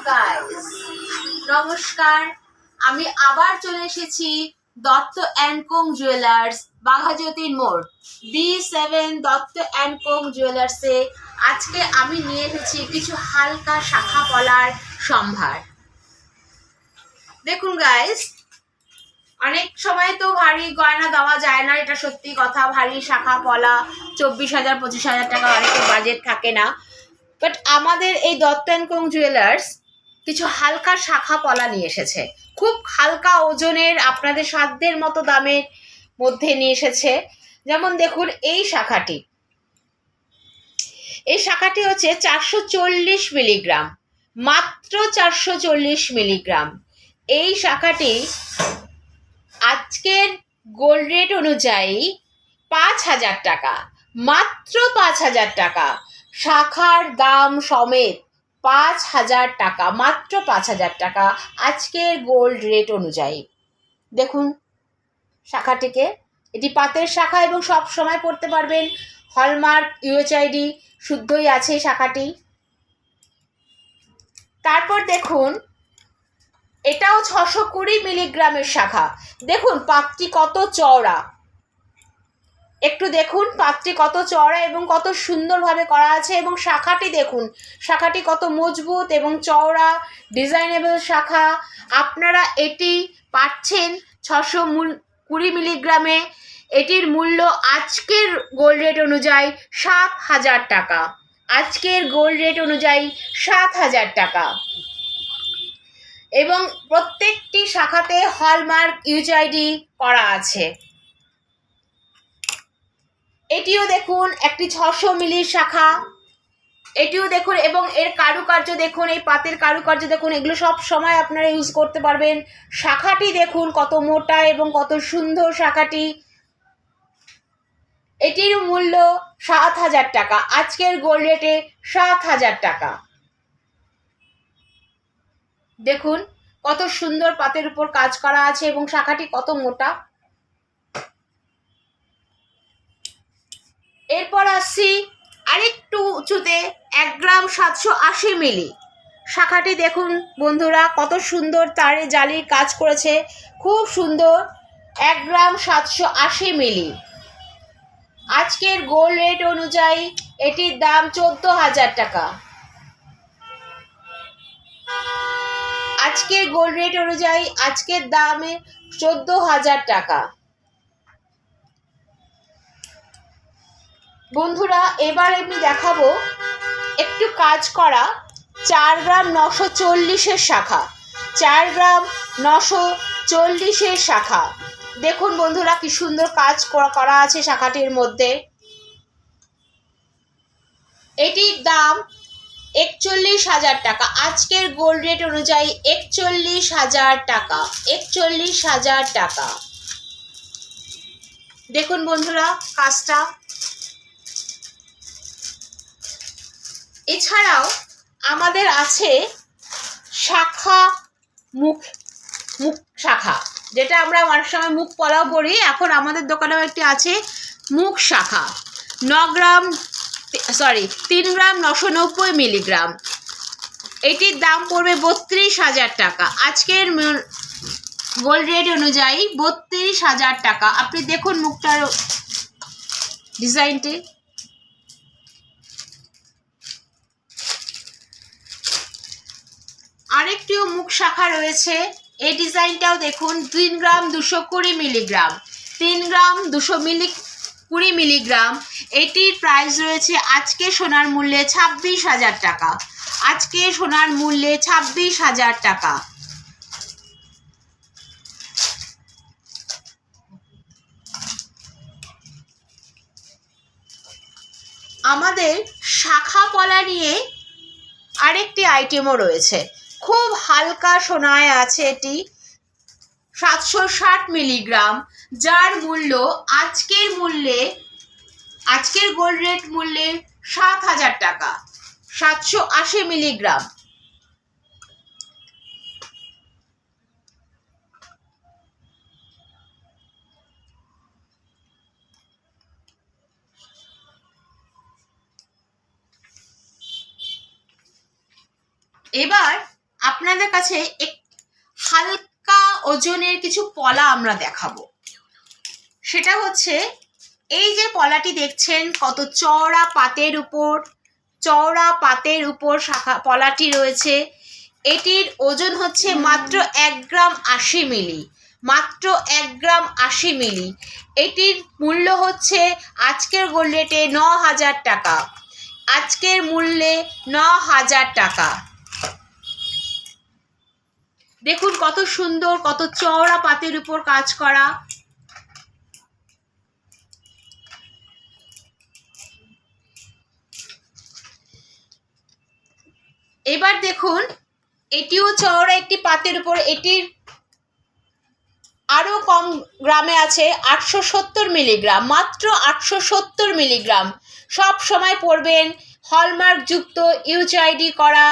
Guys, নমস্কার। আমি আবার চলে এসেছি Dutta and co jewellers, Baghajatin মোড়, B7 দত্ত অ্যান্ড কোং জুয়েলার্সে। আজকে আমি নিয়ে এসেছি কিছু হালকা শাখা পলার সম্ভার। দেখুন গাইস, অনেক সময় তো ভারী গয়না দেওয়া যায় না, এটা সত্যি কথা। ভারী শাখা পলা 24,000 25,000 টাকা অনেকের বাজেট থাকে না। বাট আমাদের এই দত্ত অ্যান্ড কোং জুয়েলার্স কিছু হালকা শাখা পলা নিয়ে এসেছে, খুব হালকা ওজনের, আপনাদের সাধ্যের মতো দামের মধ্যে নিয়ে এসেছে। যেমন দেখুন এই শাখাটি হচ্ছে 440 মিলিগ্রাম, মাত্র 440 মিলিগ্রাম। এই শাখাটি আজকের গোল্ড রেট অনুযায়ী 5,000 টাকা, মাত্র 5,000 টাকা। শাখার দাম সমেত 5,000 টাকা, মাত্র 5,000 টাকা আজকের গোল্ড রেট অনুযায়ী। দেখুন শাখাটিকে, এটি পাতের শাখা এবং সব সময় পড়তে পারবেন। হলমার্ক UHID শুদ্ধই আছে শাখাটি। তারপর দেখুন এটাও 620 মিলিগ্রামের শাখা। দেখুন পাতটি কত চওড়া, একটু দেখুন পাতটি কত চওড়া এবং কত সুন্দরভাবে করা আছে। এবং শাখাটি দেখুন, শাখাটি কত মজবুত এবং চওড়া, ডিজাইনেবল শাখা। আপনারা এটি পাচ্ছেন 620 মিলিগ্রামে। এটির মূল্য আজকের গোল্ড রেট অনুযায়ী 7,000 টাকা, আজকের গোল্ড রেট অনুযায়ী 7,000 টাকা। এবং প্রত্যেকটি শাখাতে হলমার্ক UHID করা আছে। এটিও দেখুন একটি 600 মিলির শাখা, এটিও দেখুন। এবং এর কারুকার্য দেখুন, এই পাতের কারুকার্য দেখুন, এগুলো সব সময় আপনারা ইউজ করতে পারবেন। শাখাটি দেখুন কত মোটা এবং কত সুন্দর শাখাটি। এটির মূল্য 7,000 টাকা, আজকের গোল্ড রেটে 7,000 টাকা। দেখুন কত সুন্দর পাতের উপর কাজ করা আছে এবং শাখাটি কত মোটা। এরপর আসছি আরেকটু উঁচুতে, 1 গ্রাম 780 মিলি। শাখাটি দেখুন বন্ধুরা কত সুন্দর তারে জালির কাজ করেছে, খুব সুন্দর। 1 গ্রাম 780 মিলি, আজকের গোল্ড রেট অনুযায়ী এটির দাম 14,000 টাকা, আজকের গোল্ড রেট অনুযায়ী আজকের দামে 14,000 টাকা। বন্ধুরা এবার আমি দেখাবো একটু কাজ করা 4 গ্রাম 940-এর শাখা, 4 গ্রাম 940-এর শাখা। দেখুন বন্ধুরা কি সুন্দর কাজ করা আছে শাখাটির মধ্যে। এটির দাম 41,000 টাকা, আজকের গোল্ড রেট অনুযায়ী 41,000 টাকা, 41,000 টাকা। দেখুন বন্ধুরা কাজটা। এছাড়াও আমাদের আছে শাখা মুখ শাখা, যেটা আমরা অনেক সময় মুখ পলাও করি। এখন আমাদের দোকানেও একটি আছে মুখ শাখা, 3 গ্রাম 990 মিলিগ্রাম। এটির দাম পড়বে 32,000 টাকা, আজকের গোল্ড রেট অনুযায়ী 32,000 টাকা। আপনি দেখুন মুখটার ডিজাইনটি। আরেকটিও মুখ শাখা রয়েছে, এই ডিজাইনটাও দেখুন। 3 গ্রাম 220 মিলিগ্রাম, 3 গ্রাম 220 মিলিগ্রাম। এটির প্রাইস রয়েছে আজকে সোনার মূল্যে 26,000 টাকা, আজকে সোনার মূল্যে 26,000 টাকা। আমাদের শাখা পলা নিয়ে আরেকটি আইটেমও রয়েছে, খুব হালকা সোনায় আছে। এটি 760 মিলিগ্রাম, যার মূল্য আজকের গোল্ড রেট মূল্যে 7,000 টাকা, 780 মিলিগ্রাম। এবার আপনাদের কাছে হালকা ওজনের কিছু পলা আমরা দেখাবো। সেটা হচ্ছে এই যে পলাটি দেখছেন, কত চওড়া পাতের উপর শাখা পলাটি রয়েছে। এটির ওজন হচ্ছে মাত্র 1 গ্রাম 80 মিলি, মাত্র 1 গ্রাম 80 মিলি। এটির মূল্য হচ্ছে আজকের গোল্ড রেটে 9,000 টাকা, আজকের মূল্যে 9,000 টাকা। দেখুন কত সুন্দর, কত চওড়া পাতের উপর কাজ করা। এবার দেখুন এটিও চওড়া একটি পাতের উপর। এটির আরো কম গ্রামে আছে, 870 মিলিগ্রাম, মাত্র 870 মিলিগ্রাম। সব সময় পরবেন হলমার্ক যুক্ত ইউএইচআইডি করা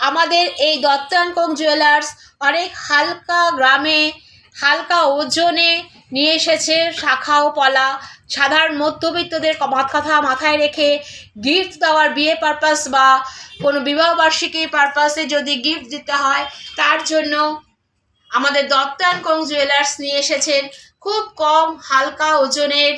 আমাদের এই দত্ত অ্যান্ড কোং জুয়েলার্স অনেক হালকা গ্রামে হালকা ওজনে নিয়ে এসেছে শাখা ও পলা। সাধারণ মধ্যবিত্তদের কথা মাথায় রেখে গিফট দেওয়ার, বিয়ে পারপাস বা কোনো বিবাহবার্ষিকী পারপাসে যদি গিফট দিতে হয়, তার জন্য আমাদের দত্ত অ্যান্ড কোং জুয়েলার্স নিয়ে এসেছেন খুব কম হালকা ওজনের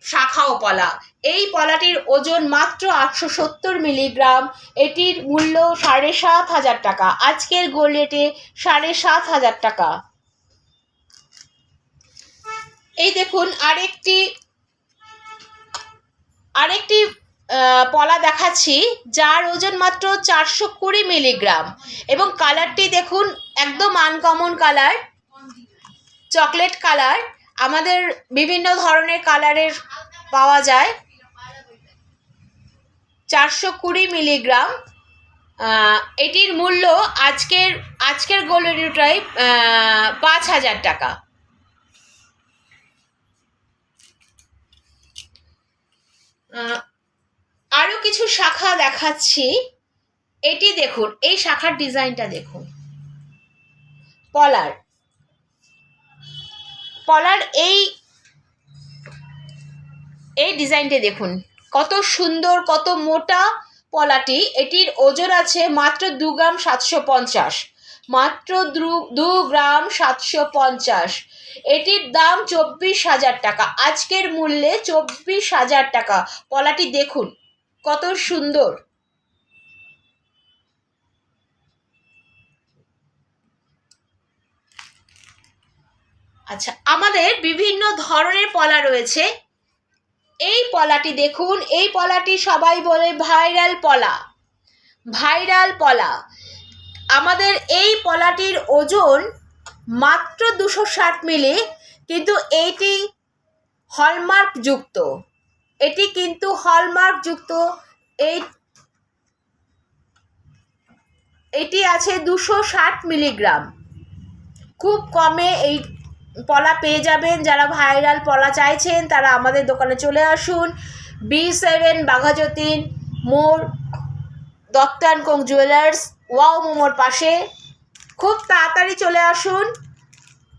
শাখা ও পলা। এই পলাটির ওজন মাত্র 870 মিলিগ্রাম। এটির মূল্য 7,500 টাকা, আজকের গোল্ড রেটে 7,500 টাকা। এই দেখুন আরেকটি পলা দেখাচ্ছি, যার ওজন মাত্র 420 মিলিগ্রাম এবং কালারটি দেখুন একদম আনকমন কালার, চকলেট কালার। আমাদের বিভিন্ন ধরনের কালারের পাওয়া যায়। 420 মিলিগ্রাম। এটির মূল্য আজকের গোল্ড রেটে 5,000 টাকা। আরো কিছু শাখা দেখাচ্ছি। এটি দেখুন, এই শাখার ডিজাইনটা দেখুন। পলার এই ডিজাইনটা দেখুন, কত সুন্দর, কত মোটা পলাটি। এটির ওজন আছে মাত্র 2 গ্রাম 750, মাত্র 2 গ্রাম 750। এটির দাম 24,000 টাকা, আজকের মূল্যে 24,000 টাকা। পলাটি দেখুন কত সুন্দর। আচ্ছা, আমাদের বিভিন্ন ধরনের পলা রয়েছে। এই পলাটি দেখুন, এই পলাটি সবাই বলে ভাইরাল পলা। আমাদের এই পলাটির ওজন মাত্র 260 মিলি, কিন্তু এইটি হলমার্ক যুক্ত। এটি আছে 260 মিলিগ্রাম। খুব কমে এই পলা পেয়ে যাবেন। যারা ভাইরাল পলা চাইছেন তারা আমাদের দোকানে চলে আসুন। B7 বাঘাযতীন মোড়, Dutta and co jewellers, wow মোমোর পাশে। খুব তাড়াতাড়ি চলে আসুন,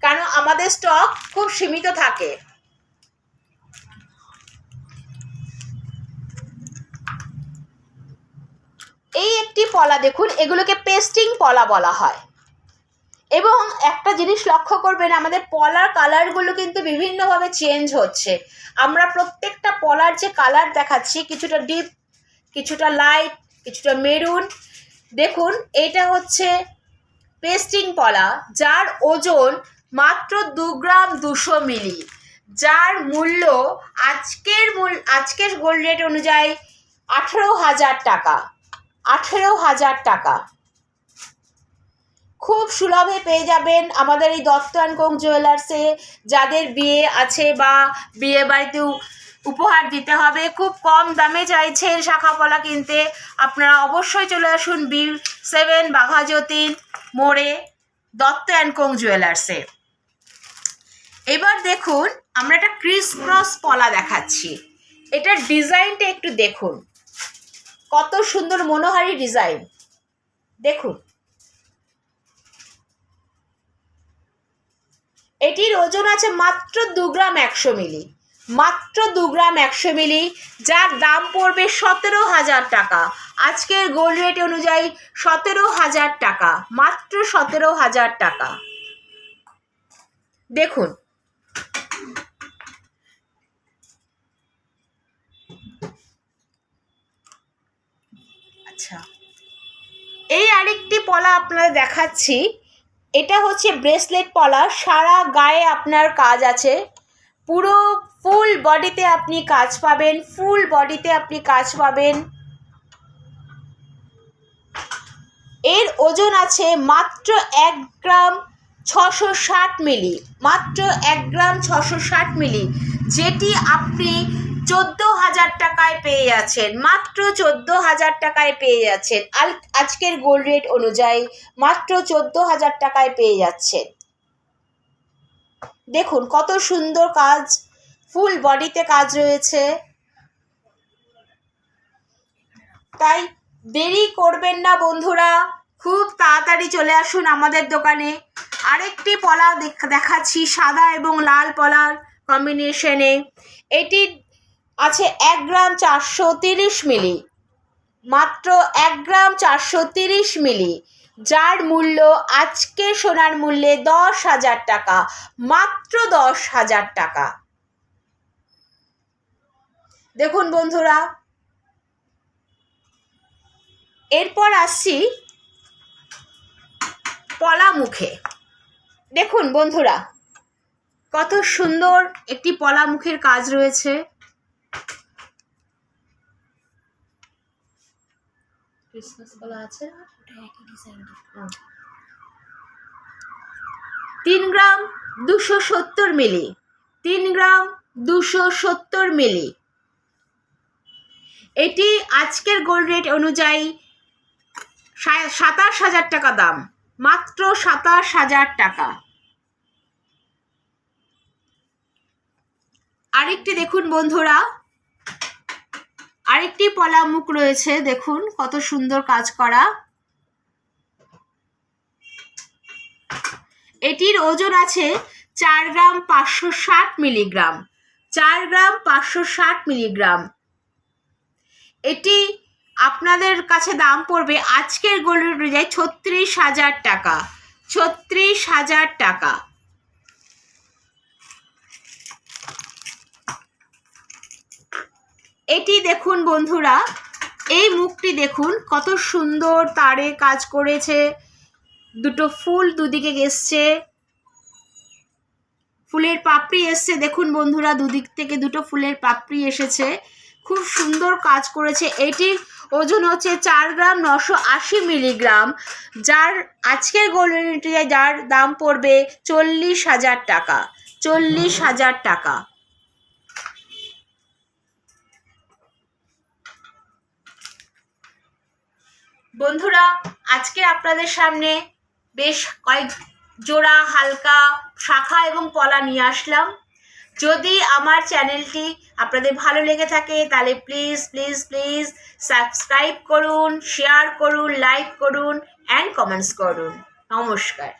কারণ আমাদের স্টক খুব সীমিত থাকে। এই একটি পলা দেখুন, এগুলোকে পেস্টিং পলা বলা হয়। এবং একটা জিনিস লক্ষ্য করবেন, আমাদের পলার কালারগুলো কিন্তু বিভিন্নভাবে চেঞ্জ হচ্ছে। আমরা প্রত্যেকটা পলার যে কালার দেখাচ্ছি, কিছুটা ডিপ, কিছুটা লাইট, কিছুটা মেরুন। দেখুন এটা হচ্ছে পেস্টিং পলা, যার ওজন মাত্র 2 গ্রাম 200 মিলি, যার মূল্য আজকের গোল্ড রেট অনুযায়ী 18,000 টাকা, 18,000 টাকা। খুব সুলভে পেয়ে যাবেন আমাদের এই দত্ত অ্যান্ড কোং জুয়েলার্সে। যাদের বিয়ে আছে বা বিয়ে বাড়িতেও উপহার দিতে হবে, খুব কম দামে চাইছেন শাখা পলা কিনতে, আপনারা অবশ্যই চলে আসুন B7 বাঘাযতীন মোড়ে, দত্ত অ্যান্ড কোং জুয়েলার্সে। এবার দেখুন আমরা একটা ক্রিস ক্রস পলা দেখাচ্ছি। এটার ডিজাইনটা একটু দেখুন, কত সুন্দর মনোহারী ডিজাইন। দেখুন এটির ওজন আছে মাত্র 2 গ্রাম 100 মিলি, মাত্র 2 গ্রাম 100 মিলি, যার দাম পড়বে 17,000 টাকা। আজকের গোল্ড রেট অনুযায়ী 17,000 টাকা, মাত্র 17,000 টাকা। দেখুন আচ্ছা, এই আরেকটি পলা আপনাদের দেখাচ্ছি। এটা হচ্ছে ব্রেসলেট পলা, সারা গায়ে আপনার কাজ আছে, পুরো ফুল বডিতে আপনি কাজ পাবেন, ফুল বডিতে আপনি কাজ পাবেন। এর ওজন আছে মাত্র 1 গ্রাম 660 মিলি, মাত্র 1 গ্রাম 660 মিলি, যেটি আপনি 14,000 টাকায় পেয়ে যাচ্ছেন, মাত্র 14,000 টাকায় পেয়ে যাচ্ছেন। আজকের গোল্ড রেট অনুযায়ী মাত্র 14,000 টাকায় পেয়ে যাচ্ছেন। দেখুন কত সুন্দর কাজ, ফুল বডিতে কাজ রয়েছে। তাই দেরি করবেন না বন্ধুরা, খুব তাড়াতাড়ি চলে আসুন আমাদের দোকানে। আরেকটি পলা দেখাচ্ছি, সাদা এবং লাল পলার কম্বিনেশনে। এটি আছে 1 গ্রাম 430 মিলি, মাত্র 1 গ্রাম 430 মিলি, যার মূল্য আজকে সোনার মূল্যে 10,000 টাকা, মাত্র 10,000 টাকা। দেখুন বন্ধুরা, এরপর আসছি পলা মুখে। দেখুন বন্ধুরা কত সুন্দর একটি পলা মুখের কাজ রয়েছে। ক্রিসমাস পলা আছে, 3 গ্রাম 270 মিলি, 3 গ্রাম 270 মিলি। এটি আজকের গোল্ড রেট অনুযায়ী 27,000 টাকা দাম, মাত্র 27,000 টাকা। আরেকটি দেখুন বন্ধুরা, আরেকটি পলা মুখ রয়েছে, দেখুন কত সুন্দর কাজ করা। এটির ওজন আছে 4 গ্রাম 560 মিলিগ্রাম, 4 গ্রাম 560 মিলিগ্রাম। এটি আপনাদের কাছে দাম পড়বে আজকের গোল্ড রেট অনুযায়ী 36,000 টাকা, 36,000 টাকা। এটি দেখুন বন্ধুরা, এই মুখটি দেখুন কত সুন্দর তারে কাজ করেছে, দুটো ফুল দুদিকে এসছে, ফুলের পাপড়ি এসছে। দেখুন বন্ধুরা, দুদিক থেকে দুটো ফুলের পাপড়ি এসেছে, খুব সুন্দর কাজ করেছে। এটির ওজন হচ্ছে 4 গ্রাম 980 মিলিগ্রাম, যার আজকের গোল্ড রেট যার দাম পড়বে 40,000 টাকা, 40,000 টাকা। বন্ধুরা আজকে আপনাদের সামনে বেশ কয়েক জোড়া হালকা শাখা এবং পলা নিয়ে আসলাম। যদি আমার চ্যানেলটি আপনাদের ভালো লেগে থাকে তাহলে প্লিজ প্লিজ প্লিজ সাবস্ক্রাইব করুন, শেয়ার করুন, লাইক করুন অ্যান্ড কমেন্টস করুন। নমস্কার।